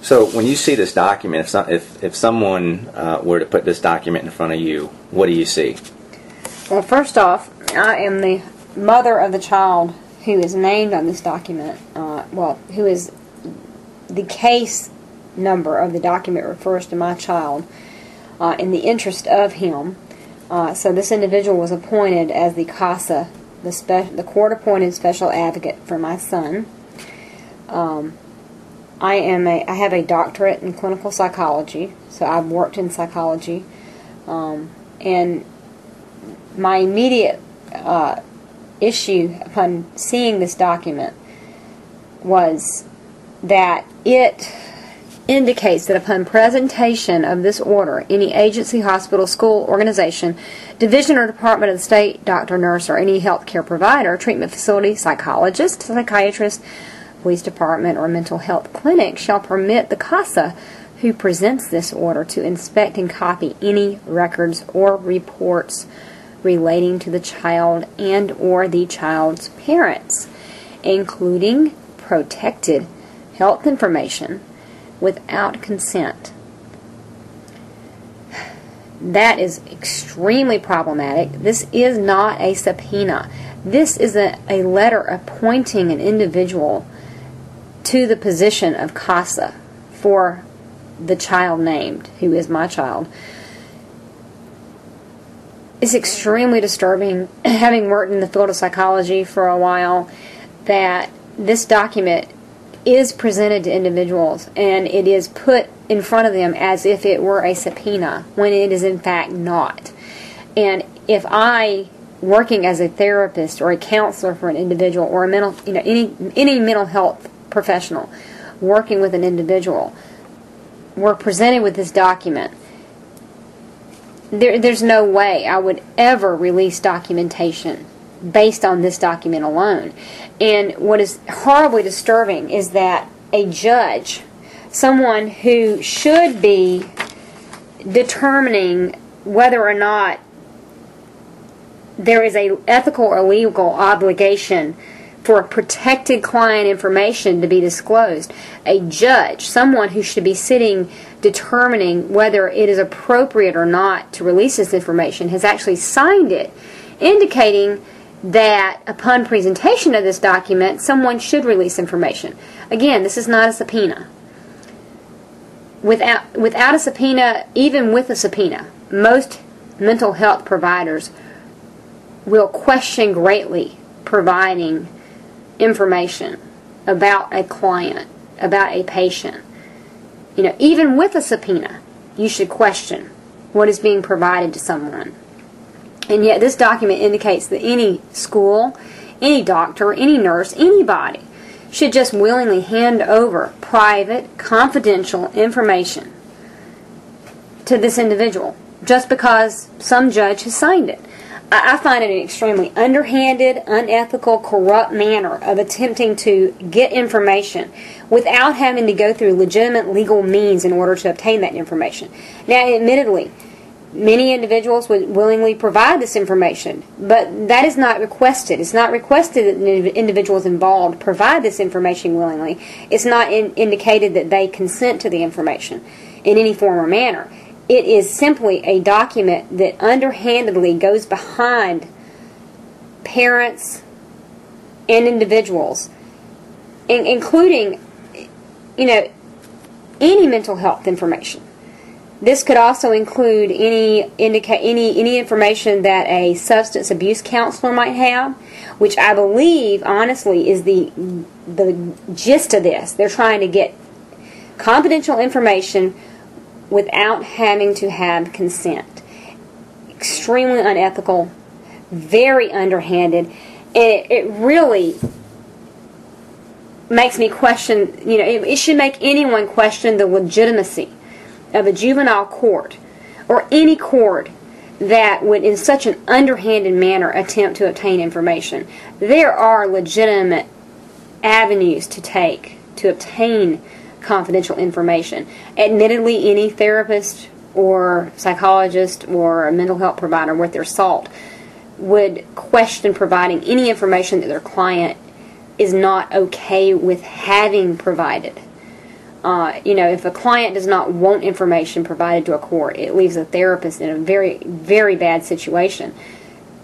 So when you see this document, if someone were to put this document in front of you, what do you see? Well, first off, I am the mother of the child who is named on this document. Who is the case number of the document refers to my child in the interest of him. So this individual was appointed as the CASA, the court-appointed special advocate for my son. I have a doctorate in clinical psychology, so I've worked in psychology, and my immediate issue upon seeing this document was that it indicates that upon presentation of this order, any agency, hospital, school, organization, division or department of the state, doctor, nurse, or any healthcare provider, treatment facility, psychologist, psychiatrist, police department, or mental health clinic shall permit the CASA who presents this order to inspect and copy any records or reports relating to the child and or the child's parents, including protected health information, without consent. That is extremely problematic. This is not a subpoena. This is a letter appointing an individual to the position of CASA for the child named, who is my child. It's extremely disturbing, having worked in the field of psychology for a while, that this document is presented to individuals and it is put in front of them as if it were a subpoena when it is in fact not. And if I, working as a therapist or a counselor for an individual or a mental, any mental health professional working with an individual, were presented with this document, there's no way I would ever release documentation based on this document alone. And what is horribly disturbing is that a judge, someone who should be determining whether or not there is an ethical or legal obligation for protected client information to be disclosed, a judge, someone who should be sitting determining whether it is appropriate or not to release this information, has actually signed it, indicating that upon presentation of this document, someone should release information. Again, this is not a subpoena. Without a subpoena, even with a subpoena, most mental health providers will question greatly providing information about a client, about a patient. Even with a subpoena, you should question what is being provided to someone. And yet this document indicates that any school, any doctor, any nurse, anybody should just willingly hand over private, confidential information to this individual just because some judge has signed it. I find it an extremely underhanded, unethical, corrupt manner of attempting to get information without having to go through legitimate legal means in order to obtain that information. Now, admittedly, many individuals would willingly provide this information, but that is not requested. It's not requested that the individuals involved provide this information willingly. It's not indicated that they consent to the information in any form or manner. It is simply a document that underhandedly goes behind parents and individuals, including, any mental health information. This could also include any information that a substance abuse counselor might have, which I believe, honestly, is the gist of this. They're trying to get confidential information without having to have consent. Extremely unethical, very underhanded, and it really makes me question, it should make anyone question the legitimacy of a juvenile court or any court that would in such an underhanded manner attempt to obtain information. There are legitimate avenues to take to obtain confidential information. Admittedly, any therapist or psychologist or a mental health provider worth their salt would question providing any information that their client is not okay with having provided. If a client does not want information provided to a court, it leaves a therapist in a very, very bad situation.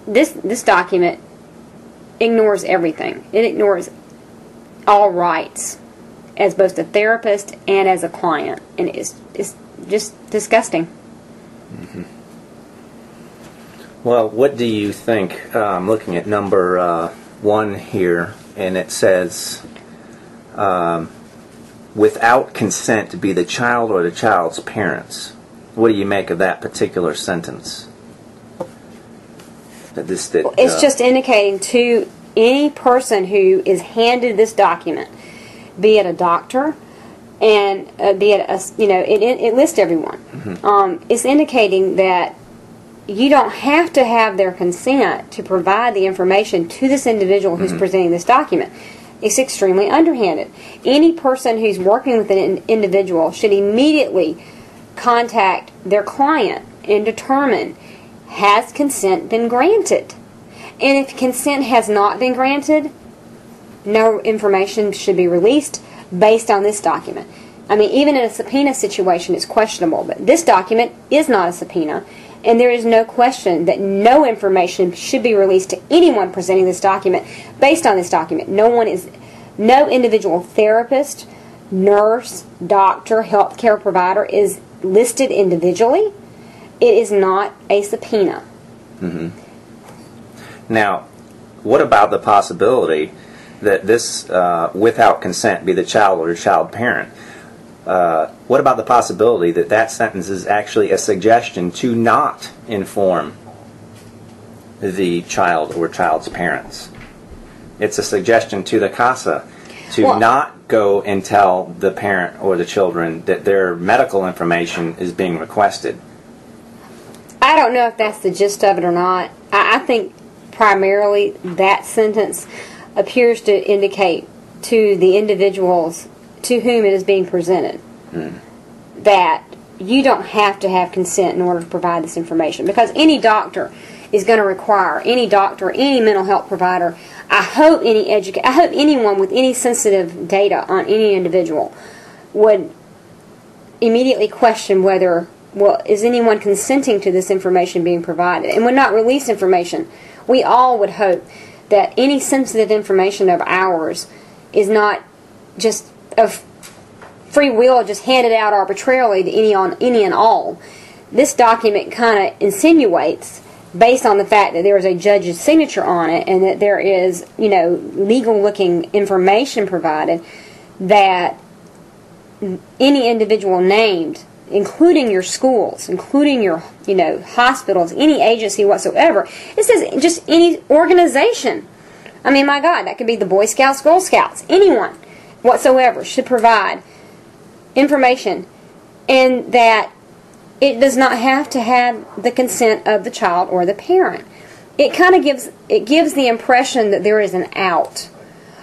This document ignores everything. It ignores all rights as both a therapist and as a client, and it's just disgusting. Mm-hmm. Well, what do you think? I'm looking at number 1 here, and it says, without consent to be the child or the child's parents. What do you make of that particular sentence? It's just indicating to any person who is handed this document, be it a doctor, and be it it lists everyone. Mm-hmm. It's indicating that you don't have to have their consent to provide the information to this individual who's presenting this document. It's extremely underhanded. Any person who's working with an individual should immediately contact their client and determine, has consent been granted? And if consent has not been granted, no information should be released based on this document. I mean, even in a subpoena situation, it's questionable, but this document is not a subpoena, and there is no question that no information should be released to anyone presenting this document based on this document. No individual therapist, nurse, doctor, healthcare provider is listed individually. It is not a subpoena. Mm-hmm. Now, what about the possibility that this, without consent, be the child or the child parent? What about the possibility that that sentence is actually a suggestion to not inform the child or child's parents? It's a suggestion to the CASA to not go and tell the parent or the children that their medical information is being requested. I don't know if that's the gist of it or not. I think primarily that sentence appears to indicate to the individuals to whom it is being presented that you don't have to have consent in order to provide this information, because any doctor is going to require, any doctor, any mental health provider, I hope anyone with any sensitive data on any individual would immediately question whether, is anyone consenting to this information being provided, and would not release information. We all would hope that any sensitive information of ours is not just of free will, just handed out arbitrarily to any and all. This document kind of insinuates, based on the fact that there is a judge's signature on it and that there is, legal-looking information provided, that any individual named, including your schools, including your, hospitals, any agency whatsoever, it says just any organization. I mean, my God, that could be the Boy Scouts, Girl Scouts, anyone whatsoever should provide information, and that it does not have to have the consent of the child or the parent. It kind of gives the impression that there is an out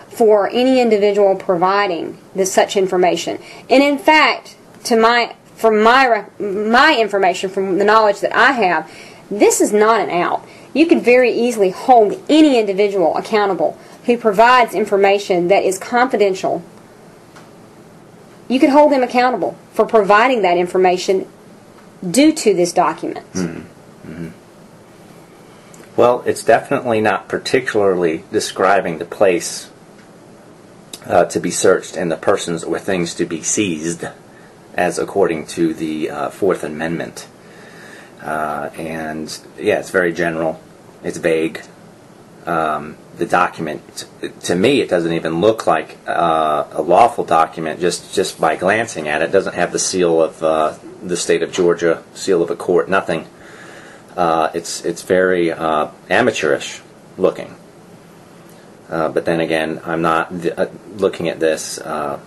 for any individual providing such information. And in fact, from my information, from the knowledge that I have, this is not an out. You could very easily hold any individual accountable who provides information that is confidential. You could hold them accountable for providing that information due to this document. Mm-hmm. Mm-hmm. Well, it's definitely not particularly describing the place to be searched and the persons or things to be seized, as according to the Fourth Amendment. And yeah, it's very general. It's vague. The document, to me, it doesn't even look like a lawful document just by glancing at it. It doesn't have the seal of the state of Georgia, seal of a court, nothing. It's very amateurish looking. But then again, I'm not looking at this. I'm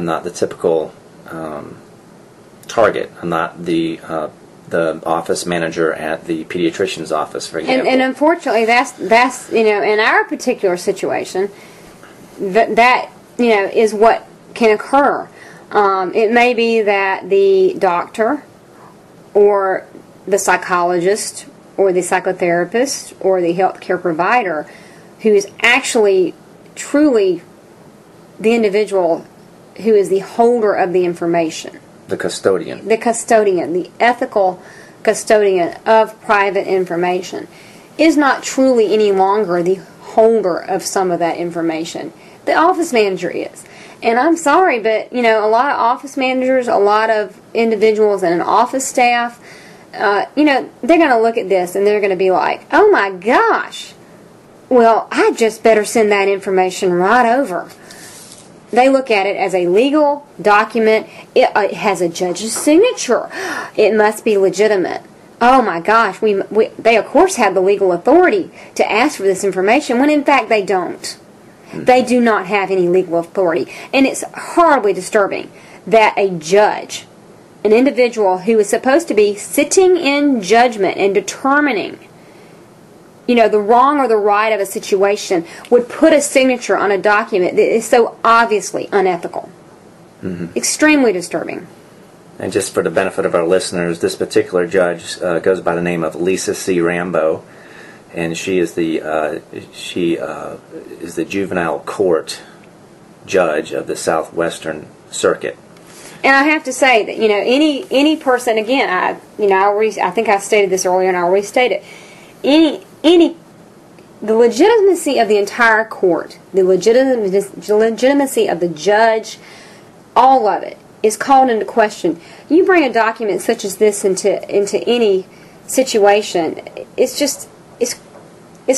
not the typical target. I'm not the office manager at the pediatrician's office, for example. And unfortunately, that's in our particular situation, that is what can occur. It may be that the doctor or the psychologist or the psychotherapist or the healthcare provider who is actually truly the individual who is the holder of the information. The custodian. The custodian, the ethical custodian of private information, is not truly any longer the holder of some of that information. The office manager is. And I'm sorry, but, a lot of office managers, a lot of individuals and an office staff, they're going to look at this and they're going to be like, oh my gosh, well, I just better send that information right over. They look at it as a legal document. It has a judge's signature. It must be legitimate. Oh my gosh, they of course have the legal authority to ask for this information when in fact they don't. They do not have any legal authority. And it's horribly disturbing that a judge, an individual who is supposed to be sitting in judgment and determining the wrong or the right of a situation, would put a signature on a document that is so obviously unethical. Extremely disturbing. And just for the benefit of our listeners, this particular judge goes by the name of Lisa C. Rambo, and she is the Juvenile Court judge of the Southwestern Circuit. And I have to say that any person, again, I think I stated this earlier, and I'll restate it. The legitimacy of the entire court, the legitimacy of the judge, all of it is called into question. You bring a document such as this into any situation, it's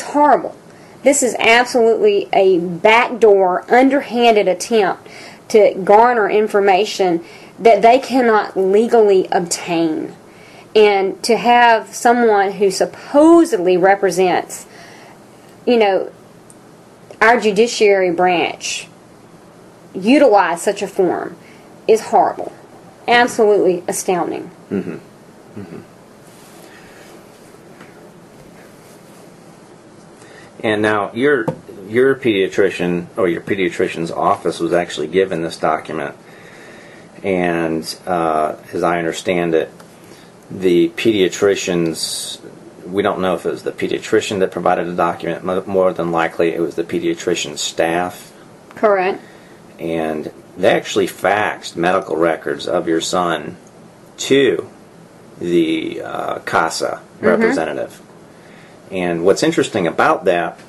horrible. This is absolutely a backdoor, underhanded attempt to garner information that they cannot legally obtain. And to have someone who supposedly represents, our judiciary branch utilize such a form is horrible. Absolutely astounding. And now your pediatrician or your pediatrician's office was actually given this document, and as I understand it, the pediatrician's, we don't know if it was the pediatrician that provided the document. More than likely it was the pediatrician's staff. Correct. And they actually faxed medical records of your son to the CASA representative. And what's interesting about that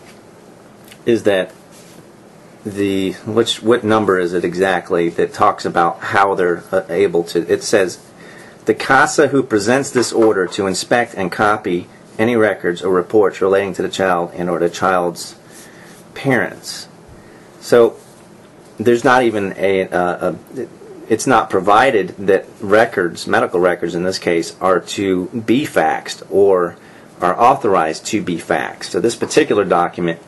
is that what number is it exactly that talks about how they're able to, it says, the CASA who presents this order to inspect and copy any records or reports relating to the child and or the child's parents. So there's not even it's not provided that records, medical records in this case, are to be faxed or are authorized to be faxed. So this particular document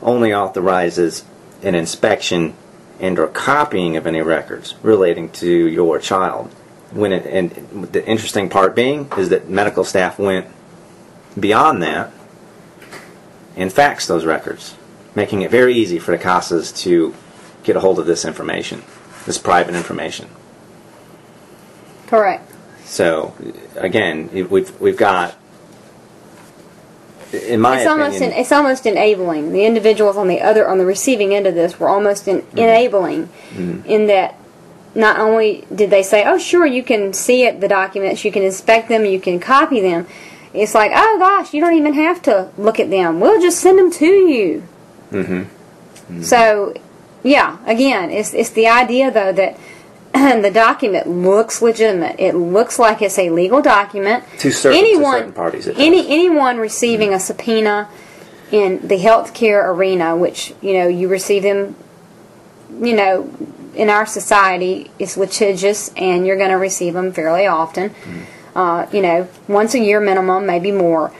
only authorizes an inspection and or copying of any records relating to your child. And the interesting part being is that medical staff went beyond that and faxed those records, making it very easy for the CASAs to get a hold of this information, this private information. Correct. So again, we've got, in my opinion, it's almost enabling. The individuals on the receiving end of this were almost enabling, in that not only did they say, oh sure, you can see it, the documents, you can inspect them, you can copy them. It's like, oh gosh, you don't even have to look at them. We'll just send them to you. So, yeah, again, it's the idea though that the document looks legitimate. It looks like it's a legal document. To certain parties, it does. Anyone receiving a subpoena in the healthcare arena, which you receive them, in our society, it's litigious, and you're going to receive them fairly often. Once a year minimum, maybe more.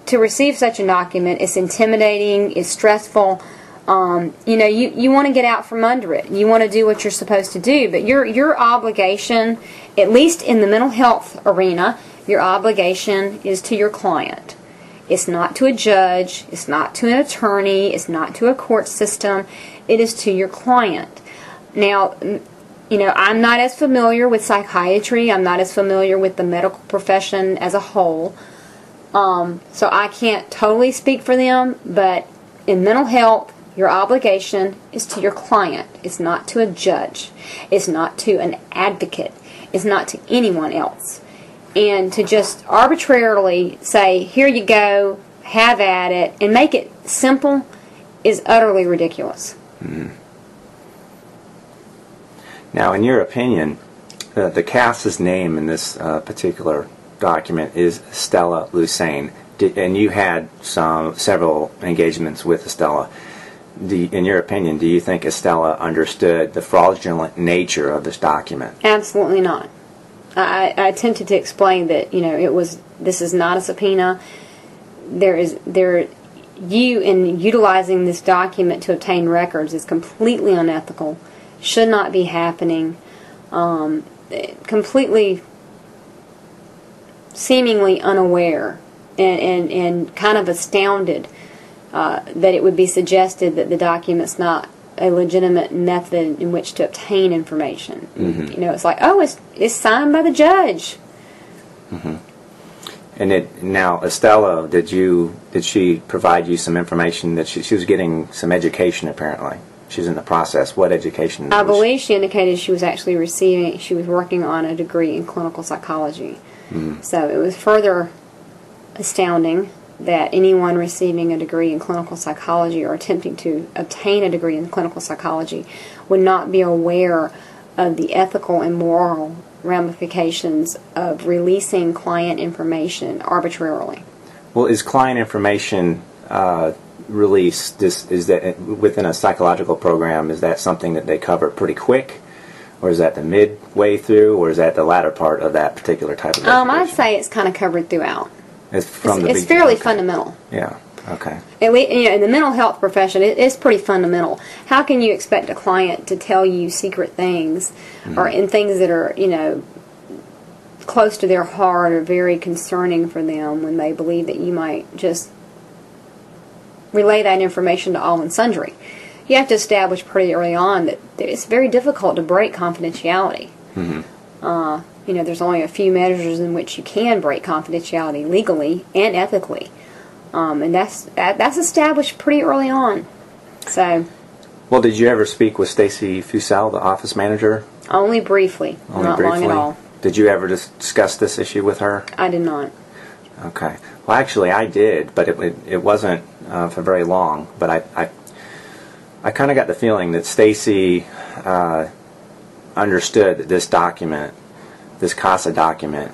To receive such a document, it's intimidating, it's stressful. You want to get out from under it. You want to do what you're supposed to do, but your obligation, at least in the mental health arena, your obligation is to your client. It's not to a judge, it's not to an attorney, it's not to a court system, it is to your client. Now, I'm not as familiar with psychiatry, I'm not as familiar with the medical profession as a whole, so I can't totally speak for them, but in mental health, Your obligation is to your client. It's not to a judge. It's not to an advocate. It's not to anyone else. And to just arbitrarily say, here you go, have at it, and make it simple is utterly ridiculous. Mm-hmm. Now, in your opinion, the CASA's name in this particular document is Estella Lusane, and you had several engagements with Estella. In your opinion, do you think Estella understood the fraudulent nature of this document? Absolutely not. I attempted to explain that, this is not a subpoena. You in utilizing this document to obtain records is completely unethical, should not be happening, completely seemingly unaware and kind of astounded that it would be suggested that the document's not a legitimate method in which to obtain information. Mm-hmm. It's like, oh, it's signed by the judge. Mm-hmm. And now, Estella, did she provide you some information that she was getting some education? Apparently, she's in the process. What education? I believe she indicated she was actually she was working on a degree in clinical psychology. Mm-hmm. So it was further astounding that anyone receiving a degree in clinical psychology or attempting to obtain a degree in clinical psychology would not be aware of the ethical and moral ramifications of releasing client information arbitrarily. Well, is client information released, is that within a psychological program, is that something that they cover pretty quick? Or is that the midway through, or is that the latter part of that particular type of education? I'd say it's kind of covered throughout. It's fairly fundamental. Yeah. Okay. At least, in the mental health profession, it's pretty fundamental. How can you expect a client to tell you secret things, mm-hmm. or in things that are close to their heart or very concerning for them, when they believe that you might just relay that information to all and sundry? You have to establish pretty early on that it's very difficult to break confidentiality. Mm-hmm. There's only a few measures in which you can break confidentiality legally and ethically, and that's established pretty early on. So. Well, did you ever speak with Stacee Fussell, the office manager? Only briefly, not long at all. Did you ever discuss this issue with her? I did not. Okay. Well, actually, I did, but it wasn't for very long. But I kind of got the feeling that Stacee understood that this document, this CASA document,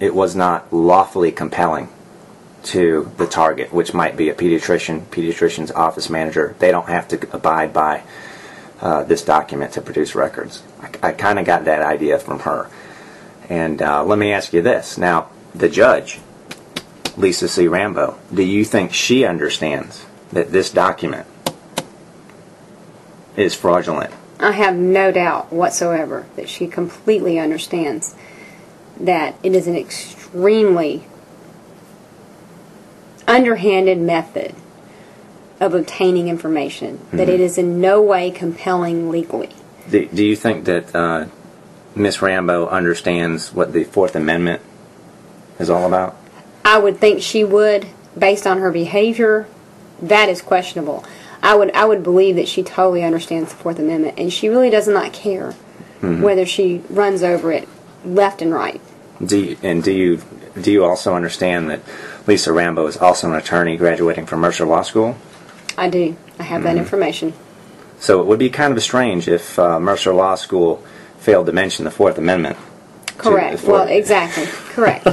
it was not lawfully compelling to the target, which might be a pediatrician's office manager. They don't have to abide by this document to produce records. I kind of got that idea from her. And let me ask you this. Now, the judge, Lisa C. Rambo, do you think she understands that this document is fraudulent? I have no doubt whatsoever that she completely understands that it is an extremely underhanded method of obtaining information, mm-hmm. that it is in no way compelling legally. Do you think that Ms. Rambo understands what the Fourth Amendment is all about? I would think she would, based on her behavior. That is questionable. I would believe that she totally understands the Fourth Amendment, and she really does not care mm-hmm. whether she runs over it left and right. Do you also understand that Lisa Rambo is also an attorney graduating from Mercer Law School? I do. I have that information. So it would be kind of strange if Mercer Law School failed to mention the Fourth Amendment. Correct. Well, exactly. Correct.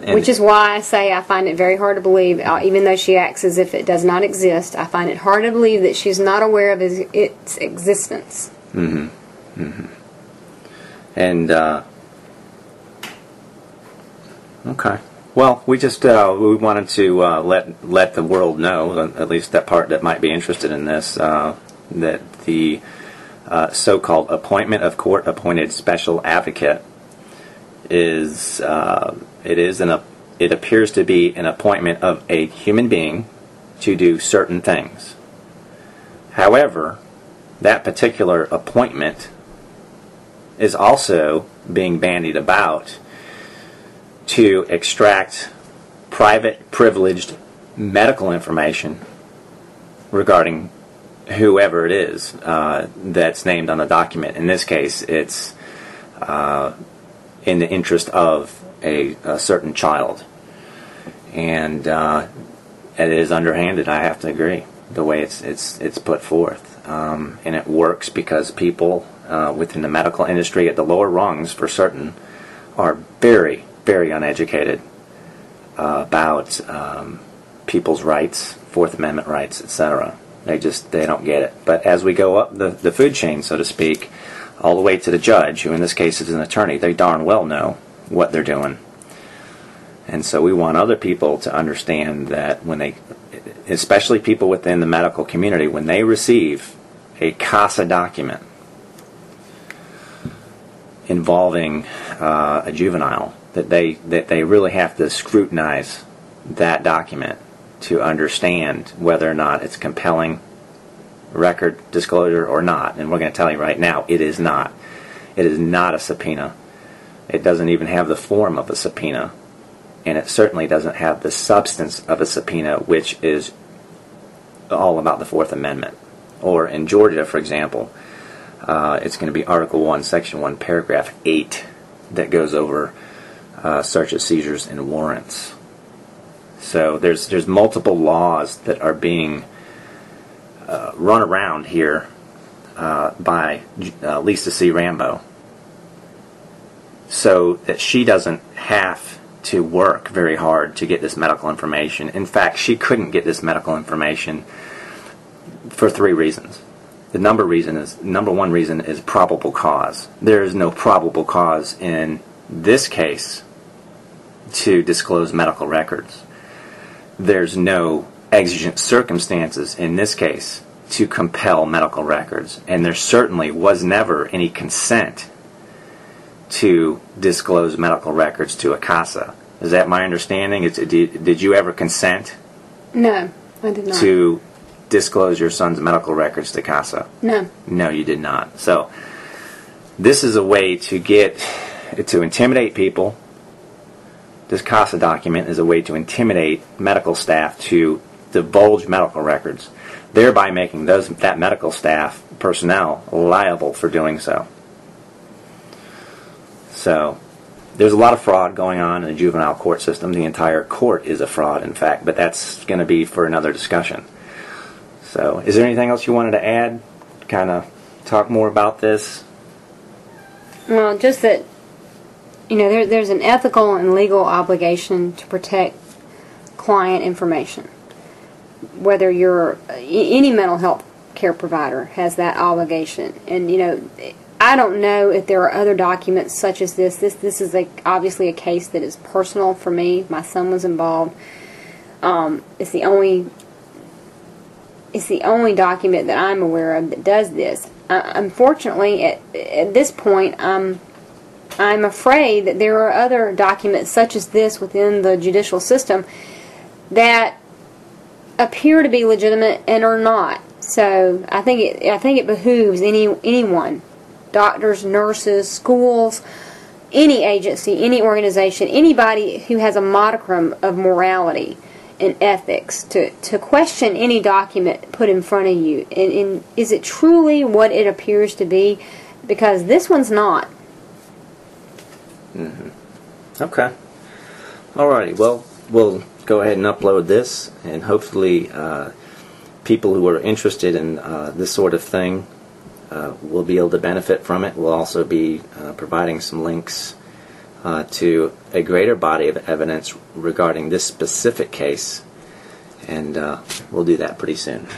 Which is why I say I find it very hard to believe, even though she acts as if it does not exist, I find it hard to believe that she's not aware of its existence. Mm-hmm. Mm-hmm. And, okay. Well, we just we wanted to let the world know, at least that part that might be interested in this, that the so-called appointment of court-appointed special advocate is it appears to be an appointment of a human being to do certain things. However, that particular appointment is also being bandied about to extract private, privileged medical information regarding whoever it is that's named on the document. In this case, it's in the interest of a certain child. And it is underhanded, I have to agree, the way it's put forth. And it works because people within the medical industry at the lower rungs, for certain, are very, very uneducated about people's rights, Fourth Amendment rights, etc. They don't get it. But as we go up the food chain, so to speak, all the way to the judge, who in this case is an attorney, they darn well know what they're doing. And so we want other people to understand that when they, especially people within the medical community, when they receive a CASA document involving a juvenile, that they really have to scrutinize that document to understand whether or not it's compelling record disclosure or not. And we're going to tell you right now, it is not. It is not a subpoena. It doesn't even have the form of a subpoena. And it certainly doesn't have the substance of a subpoena, which is all about the Fourth Amendment. Or in Georgia, for example, it's going to be Article 1, Section 1, Paragraph 8 that goes over searches, seizures, and warrants. So there's multiple laws that are being run around here by Lisa C. Rambo, so that she doesn't have to work very hard to get this medical information. In fact, she couldn't get this medical information for 3 reasons. The number one reason is probable cause. There is no probable cause in this case to disclose medical records. There's no exigent circumstances in this case to compel medical records, and there certainly was never any consent to disclose medical records to a CASA. Is that my understanding? Did you ever consent? No, I did not. To disclose your son's medical records to CASA? No. No, you did not. So this is a way to intimidate people. This CASA document is a way to intimidate medical staff to divulge medical records, thereby making that medical staff personnel liable for doing so. So there's a lot of fraud going on in the juvenile court system. The entire court is a fraud, in fact, but that's going to be for another discussion. So is there anything else you wanted to add? Kind of talk more about this? Well, just that, there's an ethical and legal obligation to protect client information. Whether you're any mental health care provider has that obligation. And, I don't know if there are other documents such as this. This is obviously a case that is personal for me. My son was involved. It's the only document that I'm aware of that does this. Unfortunately, at this point, I'm afraid that there are other documents such as this within the judicial system that appear to be legitimate and are not. So I think it behooves anyone, doctors, nurses, schools, any agency, any organization, anybody who has a modicum of morality and ethics to question any document put in front of you. And is it truly what it appears to be? Because this one's not. Mm-hmm. Okay. Alrighty. Well, we'll go ahead and upload this, and hopefully people who are interested in this sort of thing will be able to benefit from it. We'll also be providing some links to a greater body of evidence regarding this specific case, and we'll do that pretty soon.